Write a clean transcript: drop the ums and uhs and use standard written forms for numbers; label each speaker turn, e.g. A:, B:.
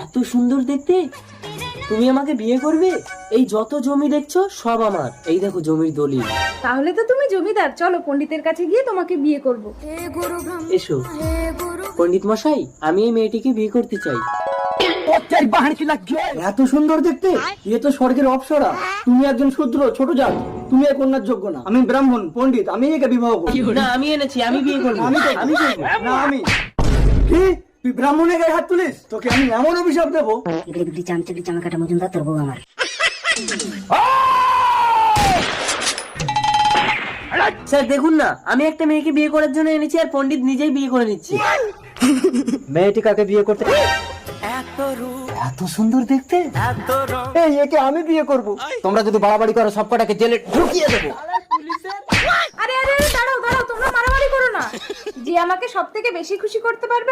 A: এত সুন্দর দেখতে, তুমি আমাকে বিয়ে করবে? এই যত জমি দেখছো সব আমার, এই দেখো জমির দলিল।
B: তাহলে তো তুমি জমিদার, চলো পণ্ডিতের কাছে গিয়ে তোমাকে বিয়ে করব।
A: এসো পণ্ডিত মশাই, আমি এই মেয়েটিকে বিয়ে করতে চাই।
C: এত সুন্দর দেখতে, এ তো স্বর্গের অপ্সরা। তুমি একজন শূদ্র ছোট জাত, তুমি এ কন্যার যোগ্য না। আমি ব্রাহ্মণ পণ্ডিত, আমি একে বিবাহ করব।
A: না আমি এনেছি, আমি বিয়ে করবো।
C: আমি করবো।
A: আমি করবো।
C: না আমি। কি তুই ব্রাহ্মণের গায়ে হাত তুলিস? তোকে আমি এমন অভিশাপ দেবো।
D: এগুলি চামচুলি চামাকাটা মজুমদার তোর বউ আমার।
A: স্যার দেখুন না, আমি একটা মেয়েকে বিয়ে করার জন্য এনেছি আর পণ্ডিত নিজেই বিয়ে করে নিচ্ছে।
C: মেয়েটি কাকে বিয়ে করতে? এত সুন্দর দেখতে, এই একে আমি বিয়ে করব। তোমরা যদি বাড়াবাড়ি করো সব কটাকে জেলে ঢুকিয়ে দেবো।
B: আরে আরে আরে, দাঁড়াও দাঁড়াও, তোমরা মারামারি করো না। যে আমাকে সব থেকে বেশি খুশি করতে পারবে